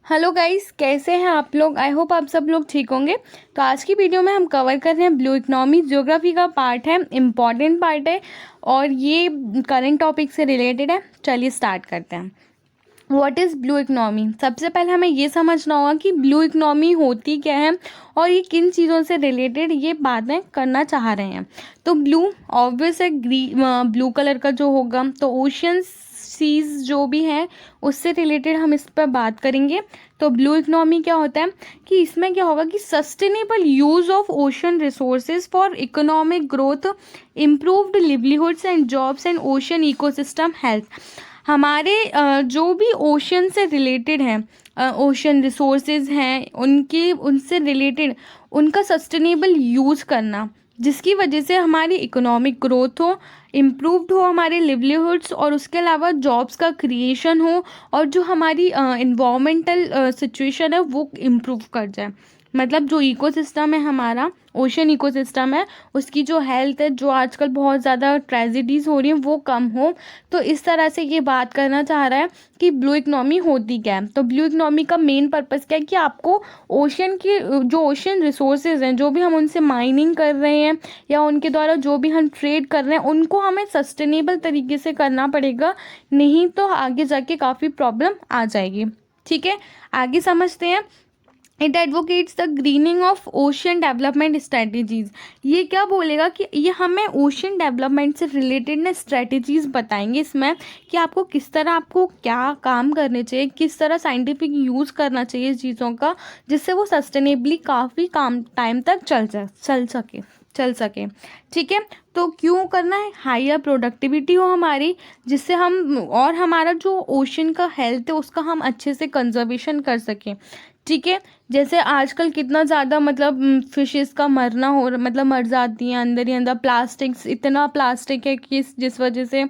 Hello guys, कैसे हैं आप लोग। आई होप आप सब लोग ठीक होंगे। तो आज की वीडियो में हम कवर कर रहे हैं ब्लू इकोनॉमी। ज्योग्राफी का पार्ट है, इम्पॉर्टेंट पार्ट है और ये करंट टॉपिक से रिलेटेड है। चलिए स्टार्ट करते हैं। What is blue economy. सबसे पहले हमें ये समझना होगा कि ब्लू इकोनॉमी होती क्या है और ये किन चीज़ों से रिलेटेड ये बातें करना चाह रहे हैं। तो ब्लू ऑब्वियस है, ब्लू कलर का जो होगा, तो ओशियंस सीज जो भी हैं उससे रिलेटेड हम इस पर बात करेंगे। तो ब्लू इकोनॉमी क्या होता है कि इसमें क्या होगा कि sustainable use of ocean resources for economic growth, improved livelihoods and jobs and ocean ecosystem health. हमारे जो भी ओशन से रिलेटेड हैं, ओशन रिसोर्सेज हैं, उनसे रिलेटेड उनका सस्टेनेबल यूज़ करना, जिसकी वजह से हमारी इकोनॉमिक ग्रोथ हो, इम्प्रूव्ड हो हमारे लिवलीहुड्स, और उसके अलावा जॉब्स का क्रिएशन हो और जो हमारी इन्वामेंटल सिचुएशन है वो इम्प्रूव कर जाए। मतलब जो इकोसिस्टम है हमारा, ओशन इकोसिस्टम है, उसकी जो हेल्थ है, जो आजकल बहुत ज़्यादा ट्रेजिडीज़ हो रही हैं, वो कम हो। तो इस तरह से ये बात करना चाह रहा है कि ब्लू इकोनॉमी होती क्या है। तो ब्लू इकोनॉमी का मेन पर्पस क्या है कि आपको ओशन की जो ओशन रिसोर्सेज हैं, जो भी हम उनसे माइनिंग कर रहे हैं या उनके द्वारा जो भी हम ट्रेड कर रहे हैं, उनको हमें सस्टेनेबल तरीके से करना पड़ेगा, नहीं तो आगे जाके काफ़ी प्रॉब्लम आ जाएगी। ठीक है, आगे समझते हैं। It advocates the grinning of ocean development strategies. ये क्या बोलेगा कि ये हमें ओशन डेवलपमेंट से रिलेटेड ना स्ट्रेटजीज बताएंगे इसमें, कि आपको किस तरह, आपको क्या काम करने चाहिए, किस तरह साइंटिफिक यूज़ करना चाहिए चीज़ों का, जिससे वो सस्टेनेबली काफ़ी काम टाइम तक चल सके। ठीक है, तो क्यों करना है, हायर प्रोडक्टिविटी हो हमारी, जिससे हम और हमारा जो ओशन का हेल्थ है उसका हम अच्छे से कंजर्वेशन कर सकें। ठीक है, जैसे आजकल कितना ज़्यादा मतलब फिशेस का मरना हो, मतलब मर जाती हैं अंदर ही अंदर। प्लास्टिक्स, इतना प्लास्टिक है कि जिस वजह से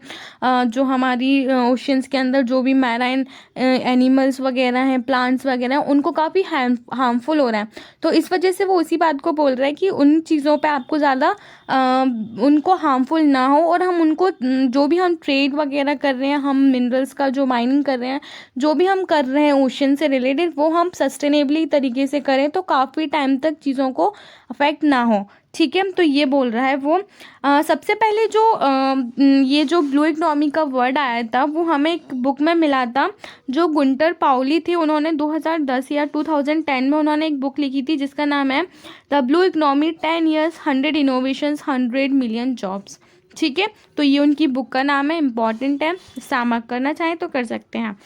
जो हमारी ओशंस के अंदर जो भी मैराइन एनिमल्स वगैरह हैं, प्लांट्स वगैरह हैं, उनको काफ़ी हार्मफुल हो रहा है। तो इस वजह से वो उसी बात को बोल रहा है कि उन चीज़ों पे आपको ज़्यादा उनको हार्मफुल ना हो, और हम उनको जो भी हम ट्रेड वगैरह कर रहे हैं, हम मिनरल्स का जो माइनिंग कर रहे हैं, जो भी हम कर रहे हैं ओशन से रिलेटेड, वो हम सस्टेनेबली तरीके से करें, तो काफ़ी टाइम तक चीज़ों को अफेक्ट ना हो। ठीक है, तो ये बोल रहा है वो। सबसे पहले जो ये जो ब्लू इकोनॉमी का वर्ड आया था वो हमें एक बुक में मिला था, जो गुंटर पाउली थे। उन्होंने 2010 या 2010 में उन्होंने एक बुक लिखी थी जिसका नाम है the blue economy 10 years 100 innovations 100 million jobs. ठीक है, तो ये उनकी बुक का नाम है, इम्पॉर्टेंट है, सामक करना चाहें तो कर सकते हैं।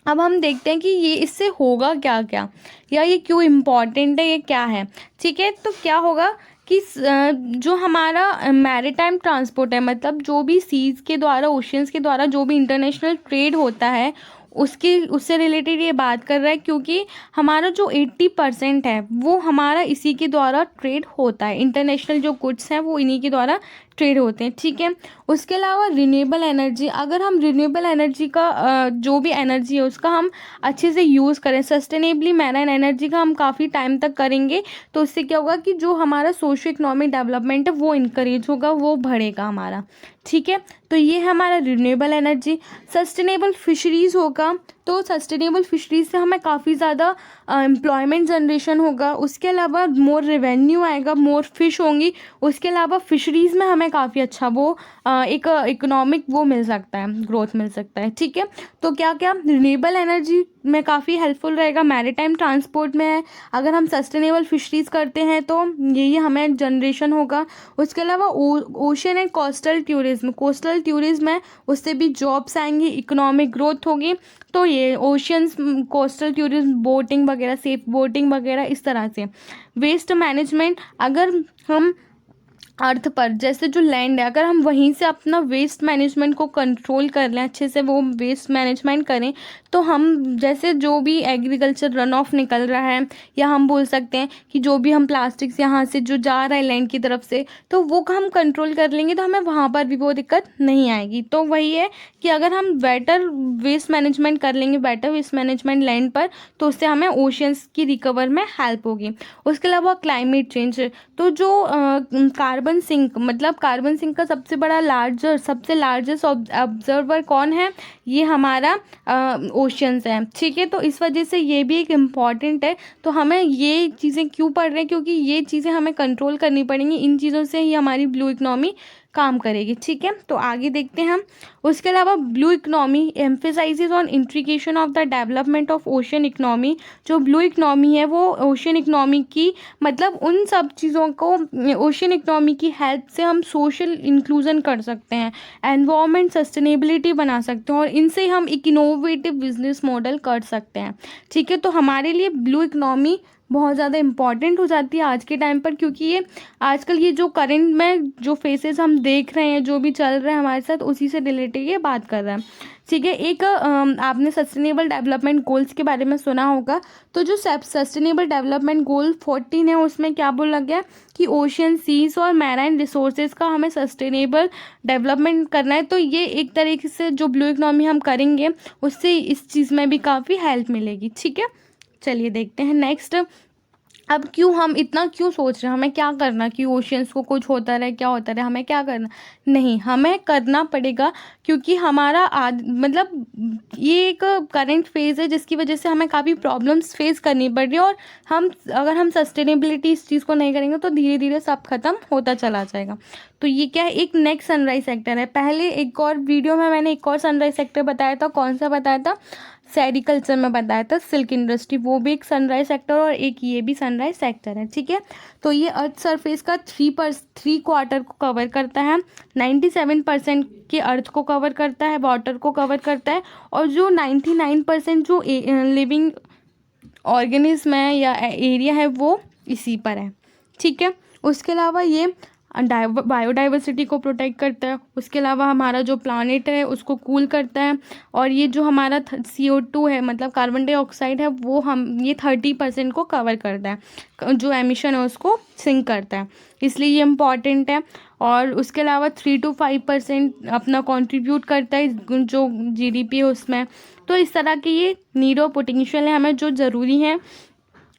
अब हम देखते हैं कि ये इससे होगा क्या क्या, या ये क्यों इम्पॉर्टेंट है, ये क्या है। ठीक है, तो क्या होगा कि जो हमारा मैरीटाइम ट्रांसपोर्ट है, मतलब जो भी सीज के द्वारा, ओशियंस के द्वारा जो भी इंटरनेशनल ट्रेड होता है, उससे रिलेटेड ये बात कर रहा है, क्योंकि हमारा जो 80% है वो हमारा इसी के द्वारा ट्रेड होता है। इंटरनेशनल जो गुड्स हैं वो इन्हीं के द्वारा ट्रेड होते हैं। ठीक है, उसके अलावा रिन्यूएबल एनर्जी, अगर हम रिन्यूएबल एनर्जी का जो भी एनर्जी है उसका हम अच्छे से यूज़ करें, सस्टेनेबली मैराइन एनर्जी का हम काफ़ी टाइम तक करेंगे, तो उससे क्या होगा कि जो हमारा सोशो इकोनॉमिक डेवलपमेंट है वो इंकरेज होगा, वो बढ़ेगा हमारा। ठीक है, तो ये है हमारा रिन्यूएबल एनर्जी। सस्टेनेबल फिशरीज़ होगा, तो सस्टेनेबल फिशरीज से हमें काफ़ी ज़्यादा एम्प्लॉयमेंट जनरेशन होगा। उसके अलावा मोर रेवेन्यू आएगा, मोर फिश होंगी। उसके अलावा फिशरीज़ में हमें काफ़ी अच्छा वो एक इकोनॉमिक वो मिल सकता है, ग्रोथ मिल सकता है। ठीक है, तो क्या क्या रिन्यूएबल एनर्जी में काफ़ी हेल्पफुल रहेगा, मैरीटाइम ट्रांसपोर्ट में है, अगर हम सस्टेनेबल फिशरीज़ करते हैं तो यही हमें जनरेशन होगा। उसके अलावा ओशन एंड कोस्टल टूरिज्म है, उससे भी जॉब्स आएंगी, इकोनॉमिक ग्रोथ होगी। तो ये ओशियंस, कोस्टल टूरिज्म, बोटिंग वगैरह, सेफ बोटिंग वगैरह, इस तरह से। वेस्ट मैनेजमेंट, अगर हम अर्थ पर, जैसे जो लैंड है, अगर हम वहीं से अपना वेस्ट मैनेजमेंट को कंट्रोल कर लें, अच्छे से वो वेस्ट मैनेजमेंट करें, तो हम जैसे जो भी एग्रीकल्चर रन ऑफ निकल रहा है, या हम बोल सकते हैं कि जो भी हम प्लास्टिक्स यहाँ से जो जा रहा है लैंड की तरफ से, तो वो हम कंट्रोल कर लेंगे, तो हमें वहाँ पर भी वो दिक्कत नहीं आएगी। तो वही है कि अगर हम बेटर वेस्ट मैनेजमेंट कर लेंगे, बेटर वेस्ट मैनेजमेंट लैंड पर, तो उससे हमें ओशियंस की रिकवर में हेल्प होगी। उसके अलावा क्लाइमेट चेंज, तो जो कार्बन सिंक, मतलब कार्बन सिंक का सबसे बड़ा सबसे लार्जेस्ट ऑब्जर्वर कौन है? ये हमारा ओशंस है, ठीक है। तो इस वजह से ये भी एक इम्पॉर्टेंट है। तो हमें ये चीज़ें क्यों पढ़ रहे हैं? क्योंकि ये चीज़ें हमें कंट्रोल करनी पड़ेंगी, इन चीज़ों से ही हमारी ब्लू इकनॉमी काम करेगी, ठीक है। तो आगे देखते हैं हम। उसके अलावा blue economy emphasises on integration of the development of ocean economy. जो ब्लू इकनॉमी है वो ओशन इकनॉमी की, मतलब उन सब चीज़ों को, ओशन इकनॉमी की हेल्प से हम सोशल इंक्लूजन कर सकते हैं, एनवायरमेंट सस्टेनेबिलिटी बना सकते हैं, और इनसे हम एक इनोवेटिव बिजनेस मॉडल कर सकते हैं, ठीक है। तो हमारे लिए ब्लू इकनॉमी बहुत ज़्यादा इम्पॉर्टेंट हो जाती है आज के टाइम पर, क्योंकि ये आजकल ये जो करंट में जो फेसेस हम देख रहे हैं, जो भी चल रहा है हमारे साथ, उसी से रिलेटेड ये बात कर रहा है, ठीक है। एक आपने सस्टेनेबल डेवलपमेंट गोल्स के बारे में सुना होगा। तो जो सस्टेनेबल डेवलपमेंट गोल 14 है, उसमें क्या बोला गया कि ओशन, सीज और मैराइन रिसोर्सेज का हमें सस्टेनेबल डेवलपमेंट करना है। तो ये एक तरीके से जो ब्लू इकनॉमी हम करेंगे, उससे इस चीज़ में भी काफ़ी हेल्प मिलेगी, ठीक है। चलिए देखते हैं नेक्स्ट। अब हम इतना क्यों सोच रहे हैं, हमें क्या करना कि ओशियंस को कुछ होता रहे, क्या होता रहे, हमें क्या करना? नहीं, हमें करना पड़ेगा, क्योंकि हमारा मतलब ये एक करंट फेज़ है जिसकी वजह से हमें काफ़ी प्रॉब्लम्स फेस करनी पड़ रही है, और अगर हम सस्टेनेबिलिटी इस चीज़ को नहीं करेंगे तो धीरे धीरे सब खत्म होता चला जाएगा। तो ये क्या है, एक नेक्स्ट सनराइज सेक्टर है। पहले एक और वीडियो में मैंने एक और सनराइज सेक्टर बताया था, कौन सा बताया था? सेरिकल्चर में बताया था, सिल्क इंडस्ट्री, वो भी एक सनराइज सेक्टर, और एक ये भी सनराइज सेक्टर है, ठीक है। तो ये अर्थ सरफेस का 3/4 को कवर करता है, 97% के अर्थ को कवर करता है, वाटर को कवर करता है, और जो 99% जो लिविंग ऑर्गेनिज्म है या एरिया है वो इसी पर है, ठीक है। उसके अलावा ये बायोडाइवर्सिटी को प्रोटेक्ट करता है। उसके अलावा हमारा जो प्लानेट है उसको कूल करता है, और ये जो हमारा CO2 है, मतलब कार्बन डाइऑक्साइड है, वो ये 30% को कवर करता है, जो एमिशन है उसको सिंक करता है, इसलिए ये इम्पॉर्टेंट है। और उसके अलावा 3 to 5% अपना कंट्रीब्यूट करता है जो GDP है उसमें। तो इस तरह के ये नीड और पोटेंशियल है हमें, जो ज़रूरी है।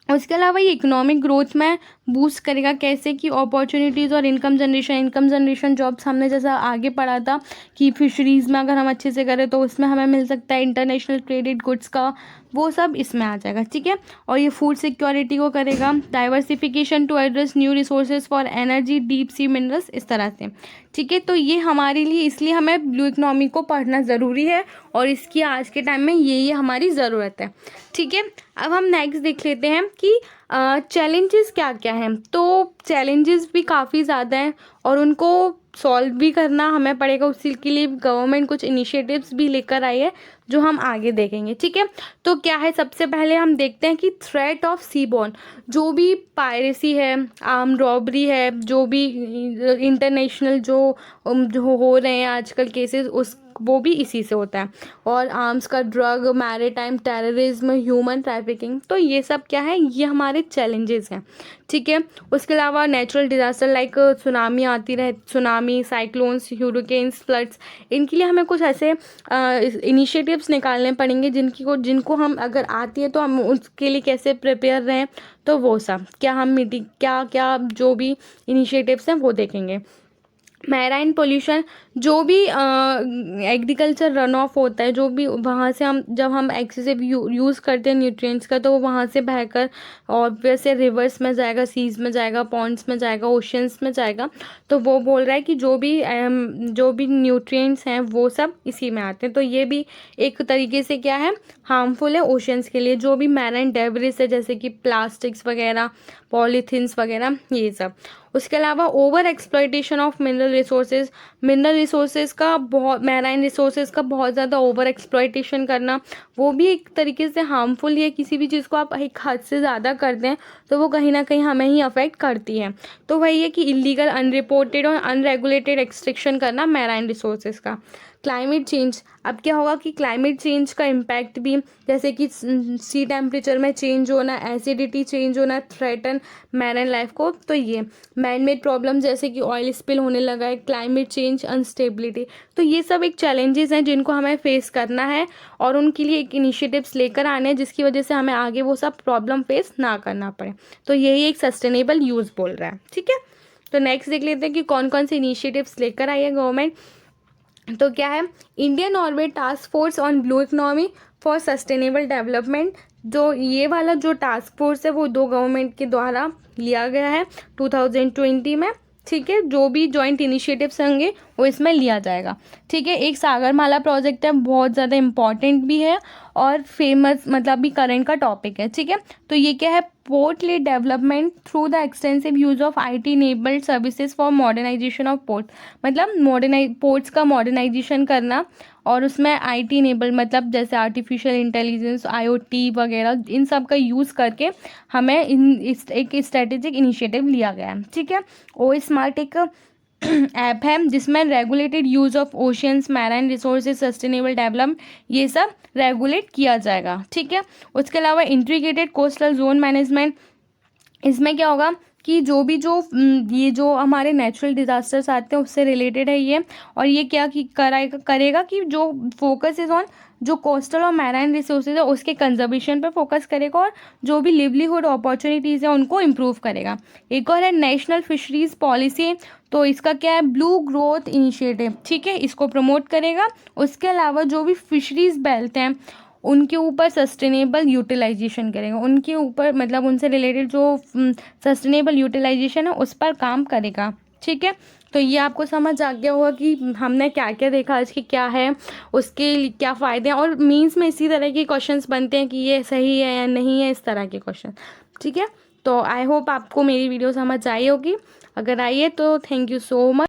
उसके अलावा ये इकोनॉमिक ग्रोथ में बूस्ट करेगा, कैसे कि अपॉर्चुनिटीज़ और इनकम जनरेशन जॉब्स, हमने जैसा आगे पढ़ा था कि फिशरीज़ में अगर हम अच्छे से करें तो उसमें हमें मिल सकता है इंटरनेशनल ट्रेडेड गुड्स का, वो सब इसमें आ जाएगा, ठीक है। और ये फूड सिक्योरिटी को करेगा, diversification to address new resources for energy, deep sea minerals, इस तरह से, ठीक है। तो ये हमारे लिए, इसलिए हमें ब्लू इकनॉमी को पढ़ना ज़रूरी है, और इसकी आज के टाइम में ये हमारी ज़रूरत है, ठीक है। अब हम नेक्स्ट देख लेते हैं कि चैलेंजेस क्या क्या हैं। तो चैलेंजेस भी काफ़ी ज़्यादा हैं, और उनको सॉल्व भी करना हमें पड़ेगा। उसी के लिए गवर्नमेंट कुछ इनिशिएटिव्स भी लेकर आई है, जो हम आगे देखेंगे, ठीक है। तो क्या है, सबसे पहले हम देखते हैं कि थ्रेट ऑफ सीबोर्न, जो भी पायरेसी है, आर्म रॉबरी है, जो भी इंटरनेशनल जो हो रहे हैं आजकल केसेस, वो भी इसी से होता है। और आर्म्स का drug, maritime terrorism, human trafficking, तो ये सब क्या है, ये हमारे चैलेंजेस हैं, ठीक है। उसके अलावा नेचुरल डिज़ास्टर लाइक सुनामी आती रहे, सुनामी, साइक्लोन्स, ह्यूरिकेन्स, फ्लड्स, इनके लिए हमें कुछ ऐसे इनिशिएटिव्स निकालने पड़ेंगे जिनको हम, अगर आती है तो हम उसके लिए कैसे प्रिपेयर रहें। तो वो सब क्या जो भी इनिशिएटिव्स हैं वो देखेंगे। मैराइन पोल्यूशन, जो भी एग्रीकल्चर रन ऑफ होता है, जो भी वहाँ से जब हम एक्सेसिव यूज़ करते हैं न्यूट्रिएंट्स का, तो वो वहाँ से बहकर ऑब्वियसली रिवर्स में जाएगा, सीज में जाएगा, पॉन्ड्स में जाएगा, ओशंस में जाएगा। तो वो बोल रहा है कि जो भी न्यूट्रिएंट्स हैं वो सब इसी में आते हैं। तो ये भी एक तरीके से क्या है, हार्मफुल है ओशंस के लिए। जो भी मैराइन डेब्रिस है, जैसे कि प्लास्टिक्स वगैरह, पॉलीथीन्स वगैरह, ये सब। उसके अलावा over exploitation of mineral resources का मैराइन रिसोर्सेज का बहुत ज़्यादा ओवर एक्सप्लॉयटेशन करना, वो भी एक तरीके से हार्मफुल है। किसी भी चीज़ को आप एक हद से ज़्यादा कर दें तो वो कहीं ना कहीं हमें ही अफेक्ट करती है। तो वही है कि इलीगल, अनरिपोर्टेड और अनरेगुलेटेड एक्सट्रैक्शन करना मैराइन रिसोर्सेज का। क्लाइमेट चेंज, अब क्या होगा कि क्लाइमेट चेंज का इम्पैक्ट भी, जैसे कि सी टेम्परेचर में चेंज होना, एसिडिटी चेंज होना, थ्रेटन मैराइन लाइफ को। तो ये मैन मेड प्रॉब्लम, जैसे कि ऑयल स्पिल होने लगा है, क्लाइमेट चेंज, अनस्टेबिलिटी, तो ये सब एक चैलेंजेस हैं जिनको हमें फेस करना है, और उनके लिए एक इनिशिएटिव्स लेकर आने हैं जिसकी वजह से हमें आगे वो सब प्रॉब्लम फेस ना करना पड़े। तो यही एक सस्टेनेबल यूज़ बोल रहा है, ठीक है। तो नेक्स्ट देख लेते हैं कि कौन कौन से इनिशिएटिव्स लेकर आई है गवर्नमेंट। तो क्या है, Indian orbit task force on blue economy for sustainable development. जो ये वाला जो टास्क फोर्स है वो दो गवर्नमेंट के द्वारा लिया गया है 2020 में, ठीक है। जो भी जॉइंट इनिशिएटिव्स होंगे वो इसमें लिया जाएगा, ठीक है। एक सागरमाला प्रोजेक्ट है, बहुत ज़्यादा इम्पॉर्टेंट भी है और फेमस, मतलब भी करंट का टॉपिक है, ठीक है। तो ये क्या है, port led development through the extensive use of IT enabled services for modernisation of port, मतलब पोर्ट्स का मॉडर्नाइजेशन करना, और उसमें IT इनेबल्ड मतलब जैसे आर्टिफिशियल इंटेलिजेंस, IoT वगैरह, इन सब का यूज़ करके हमें एक स्ट्रेटेजिक इनिशिएटिव लिया गया है, ठीक है। ओ स्मार्ट एक ऐप है जिसमें regulated use of oceans, marine resources, sustainable development, ये सब रेगुलेट किया जाएगा, ठीक है। उसके अलावा इंटीग्रेटेड कोस्टल जोन मैनेजमेंट, इसमें क्या होगा कि ये जो हमारे नेचुरल डिज़ास्टर्स आते हैं उससे रिलेटेड है ये, और ये क्या करेगा कि जो फोकस इज ऑन जो कोस्टल और मैराइन रिसोर्सेज है उसके कंजर्वेशन पे फोकस करेगा, और जो भी लिवलीहुड अपॉर्चुनिटीज़ है उनको इम्प्रूव करेगा। एक और है नेशनल फिशरीज पॉलिसी, तो इसका क्या है, ब्लू ग्रोथ इनिशिएटिव, ठीक है, इसको प्रमोट करेगा। उसके अलावा जो भी फिशरीज बेल्ट हैं उनके ऊपर सस्टेनेबल यूटिलाइजेशन करेगा, उनके ऊपर मतलब उनसे रिलेटेड जो सस्टेनेबल यूटिलाइजेशन है उस पर काम करेगा, ठीक है। तो ये आपको समझ आ गया होगा कि हमने क्या क्या देखा आज की, क्या है उसके क्या फ़ायदे हैं, और मीन्स में इसी तरह के क्वेश्चंस बनते हैं कि ये सही है या नहीं है, इस तरह के क्वेश्चन, ठीक है। तो आई होप आपको मेरी वीडियो समझ आई होगी, अगर आई है तो थैंक यू सो मच।